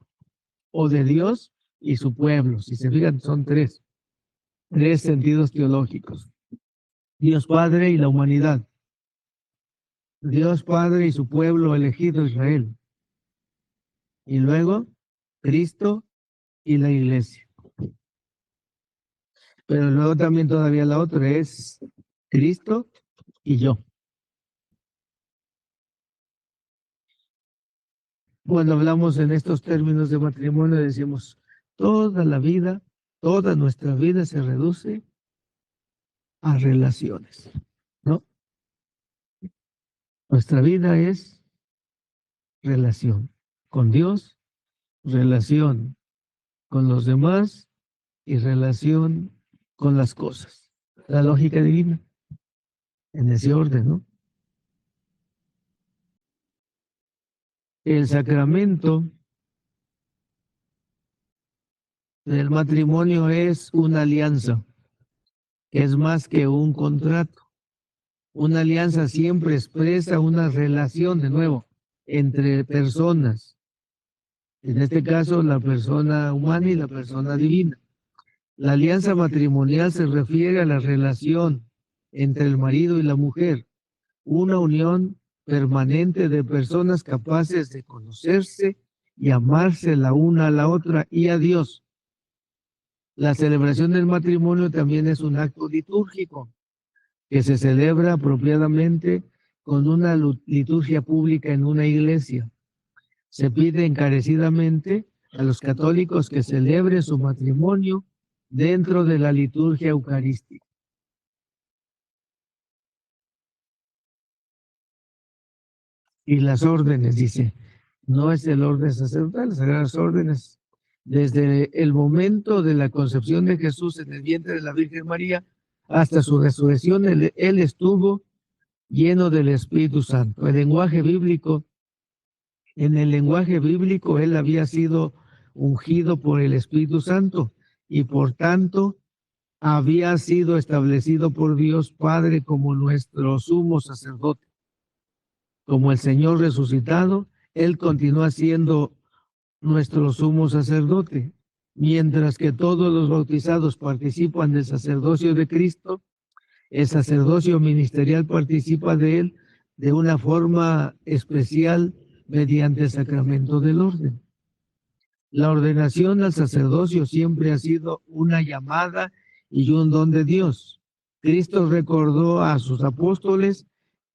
o de Dios y su pueblo. Si se fijan, son tres sentidos teológicos. Dios Padre y la humanidad. Dios Padre y su pueblo elegido Israel. Y luego, Cristo y la iglesia. Pero luego también todavía la otra es Cristo y yo. Cuando hablamos en estos términos de matrimonio decimos, toda la vida, toda nuestra vida se reduce a relaciones, ¿no? Nuestra vida es relación con Dios, relación con los demás y relación con las cosas. La lógica divina, en ese orden, ¿no? El sacramento del matrimonio es una alianza, que es más que un contrato. Una alianza siempre expresa una relación, de nuevo, entre personas. En este caso, la persona humana y la persona divina. La alianza matrimonial se refiere a la relación entre el marido y la mujer, una unión permanente de personas capaces de conocerse y amarse la una a la otra y a Dios. La celebración del matrimonio también es un acto litúrgico que se celebra apropiadamente con una liturgia pública en una iglesia. Se pide encarecidamente a los católicos que celebren su matrimonio dentro de la liturgia eucarística. Y las órdenes, dice, no es el orden sacerdotal, las sagradas órdenes. Desde el momento de la concepción de Jesús en el vientre de la Virgen María hasta su resurrección, él estuvo lleno del Espíritu Santo. En el lenguaje bíblico, él había sido ungido por el Espíritu Santo y por tanto había sido establecido por Dios Padre como nuestro sumo sacerdote. Como el Señor resucitado, él continúa siendo nuestro sumo sacerdote, mientras que todos los bautizados participan del sacerdocio de Cristo. El sacerdocio ministerial participa de él de una forma especial mediante el sacramento del orden. La ordenación al sacerdocio siempre ha sido una llamada y un don de Dios. Cristo recordó a sus apóstoles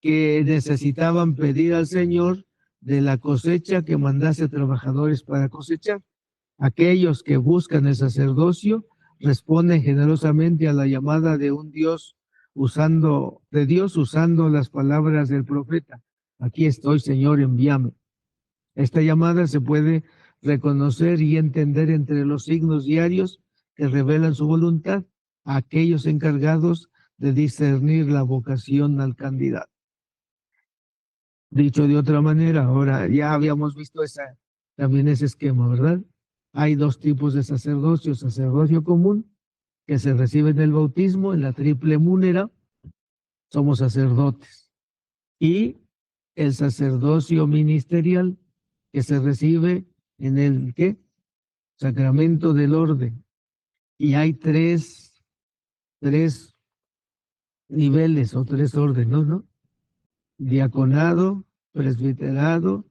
que necesitaban pedir al Señor de la cosecha que mandase trabajadores para cosechar. Aquellos que buscan el sacerdocio responden generosamente a la llamada de un Dios usando las palabras del profeta. Aquí estoy, Señor, envíame. Esta llamada se puede reconocer y entender entre los signos diarios que revelan su voluntad a aquellos encargados de discernir la vocación al candidato. Dicho de otra manera, ahora ya habíamos visto también ese esquema, ¿verdad? Hay dos tipos de sacerdocio: sacerdocio común, que se recibe en el bautismo, en la triple múnera, somos sacerdotes, y el sacerdocio ministerial, que se recibe en el ¿qué? Sacramento del orden. Y hay tres niveles o tres órdenes, ¿no? Diaconado, presbiterado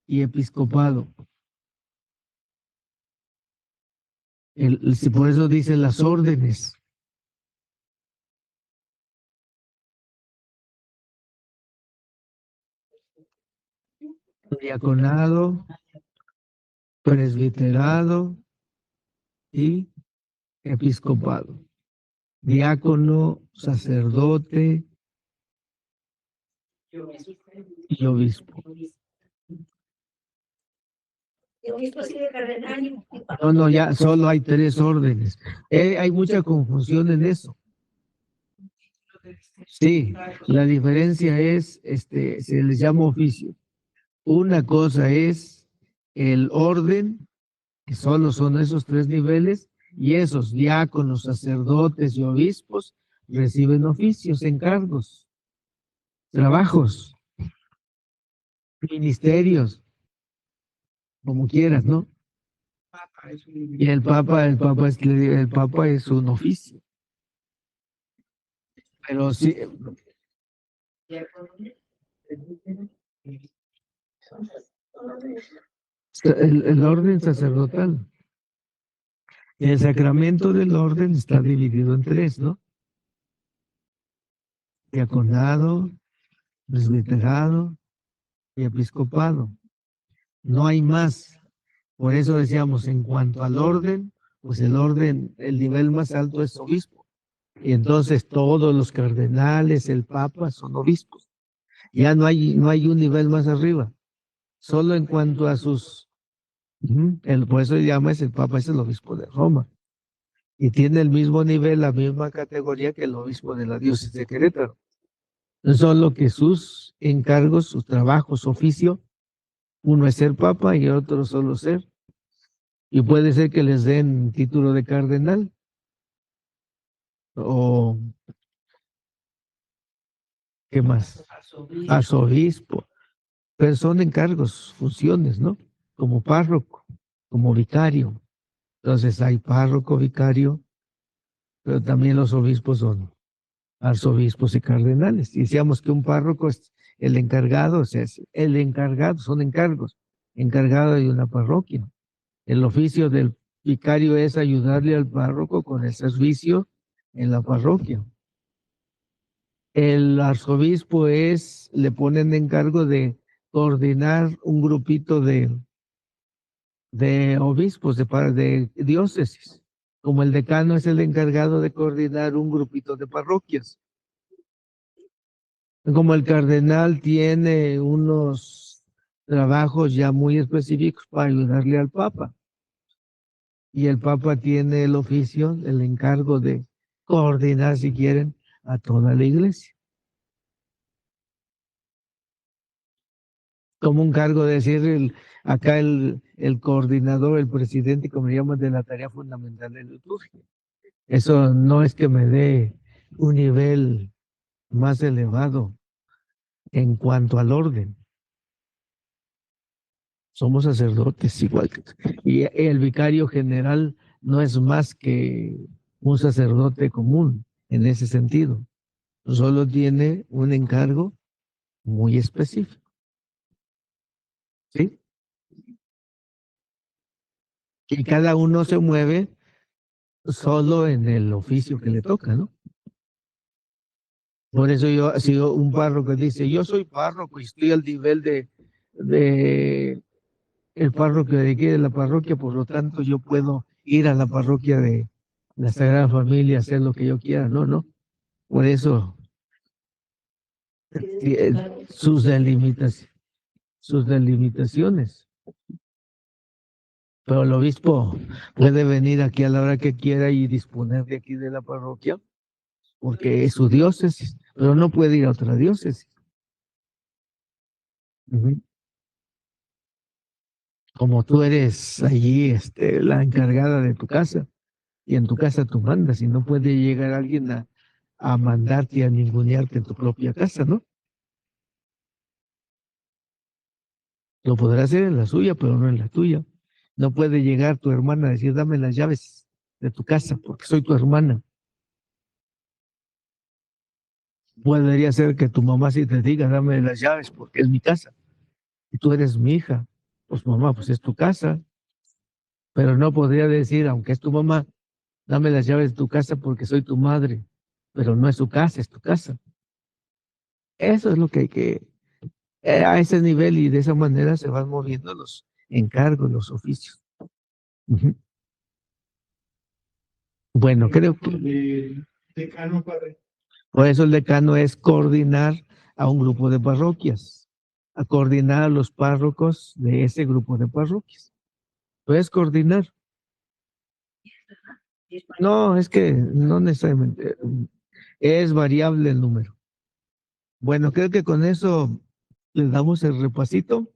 y episcopado. Por eso dicen las órdenes. Diaconado, presbiterado y episcopado. Diácono, sacerdote y obispo. El obispo sigue cardenal. No, ya solo hay tres órdenes. Hay mucha confusión en eso. Sí, la diferencia es, se les llama oficio. Una cosa es el orden, que solo son esos tres niveles, y esos diáconos, sacerdotes y obispos reciben oficios, encargos, trabajos, ministerios, como quieras, ¿no? Y el Papa es un oficio. Pero sí, el orden sacerdotal. El sacramento del orden está dividido en tres, ¿no? Diaconado, presbiterado y episcopado. No hay más. Por eso decíamos, en cuanto al orden, pues el orden, el nivel más alto es obispo. Y entonces todos los cardenales, el papa, son obispos. Ya no hay un nivel más arriba. Solo en cuanto a sus... por eso llama el papa, es el obispo de Roma. Y tiene el mismo nivel, la misma categoría que el obispo de la diócesis de Querétaro. Solo que sus encargos, sus trabajos, su oficio, uno es ser papa y otro solo ser. Y puede ser que les den título de cardenal o ¿qué más? Arzobispo. Pero son encargos, funciones, ¿no? Como párroco, como vicario. Entonces hay párroco, vicario, pero también los obispos son arzobispos y cardenales. Y decíamos que un párroco es el encargado, o sea, es el encargado, son encargos, encargado de una parroquia. El oficio del vicario es ayudarle al párroco con el servicio en la parroquia. El arzobispo le ponen de encargo de coordinar un grupito de obispos, de diócesis. Como el decano es el encargado de coordinar un grupito de parroquias. Como el cardenal tiene unos trabajos ya muy específicos para ayudarle al papa. Y el papa tiene el oficio, el encargo de coordinar, si quieren, a toda la iglesia. Como un cargo de decir, acá el coordinador, el presidente, como le llaman, de la tarea fundamental de la liturgia. Eso no es que me dé un nivel más elevado en cuanto al orden. Somos sacerdotes igual. Y el vicario general no es más que un sacerdote común en ese sentido. Solo tiene un encargo muy específico. ¿Sí? Y cada uno se mueve solo en el oficio que le toca, ¿no? Por eso yo, si un párroco dice, yo soy párroco y estoy al nivel de el párroco de aquí de la parroquia, por lo tanto yo puedo ir a la parroquia de la Sagrada Familia, hacer lo que yo quiera. No. Por eso sus delimitaciones. Pero el obispo puede venir aquí a la hora que quiera y disponer de aquí de la parroquia, porque es su diócesis, pero no puede ir a otra diócesis. Ujú. Como tú eres allí la encargada de tu casa, y en tu casa tú mandas, y no puede llegar alguien a mandarte y a ningunearte en tu propia casa, ¿no? Lo podrá hacer en la suya, pero no en la tuya. No puede llegar tu hermana a decir, dame las llaves de tu casa, porque soy tu hermana. Podría ser que tu mamá sí te diga, dame las llaves, porque es mi casa, y tú eres mi hija. Pues mamá, pues es tu casa, pero no podría decir, aunque es tu mamá, dame las llaves de tu casa porque soy tu madre, pero no es su casa, es tu casa. Eso es lo que hay que, a ese nivel y de esa manera se van moviendo los encargos, los oficios. Ujú. Bueno, creo que El decano, padre. por eso el decano es coordinar a un grupo de parroquias, a coordinar a los párrocos de ese grupo de parroquias. Puedes coordinar. No, es que no necesariamente, es variable el número. Bueno, creo que con eso le damos el repasito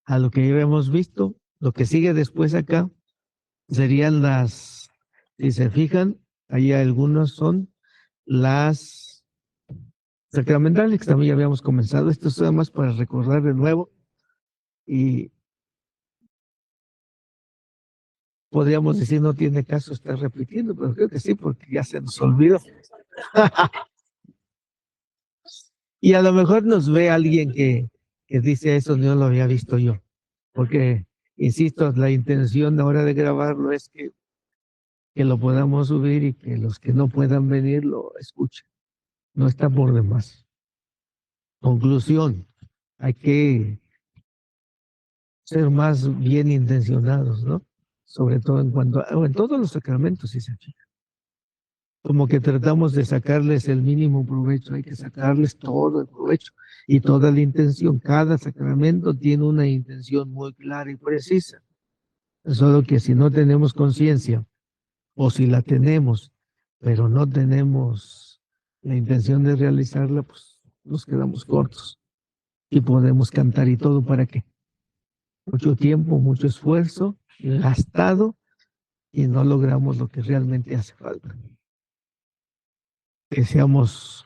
a lo que ya hemos visto. Lo que sigue después acá serían si se fijan, ahí algunos son las sacramentales, que también ya habíamos comenzado. Esto es nada más para recordar de nuevo y podríamos decir no tiene caso estar repitiendo, pero creo que sí, porque ya se nos olvidó. Y a lo mejor nos ve alguien que dice eso, no lo había visto yo, porque, insisto, la intención ahora de grabarlo es que lo podamos subir y que los que no puedan venir lo escuchen. No está por demás. Conclusión, hay que ser más bien intencionados, ¿no? Sobre todo en todos los sacramentos, si se fijan. Como que tratamos de sacarles el mínimo provecho, hay que sacarles todo el provecho y toda la intención. Cada sacramento tiene una intención muy clara y precisa. Solo que si no tenemos conciencia, o si la tenemos, pero no tenemos la intención de realizarla, pues nos quedamos cortos y podemos cantar y todo para qué. Mucho tiempo, mucho esfuerzo gastado y no logramos lo que realmente hace falta. Que seamos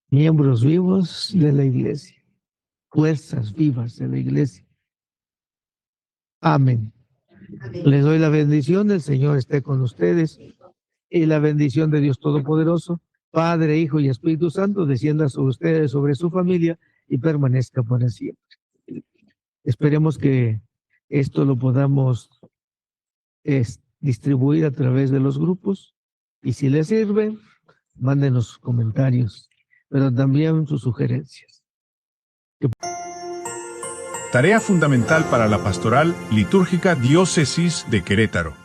miembros vivos de la iglesia, fuerzas vivas de la iglesia. Amén. Les doy la bendición, el Señor esté con ustedes y la bendición de Dios Todopoderoso, Padre, Hijo y Espíritu Santo, descienda sobre ustedes, sobre su familia y permanezca para siempre. Esperemos que esto lo podamos distribuir a través de los grupos y si les sirve, mándenos comentarios, pero también sus sugerencias. Tarea fundamental para la pastoral litúrgica Diócesis de Querétaro.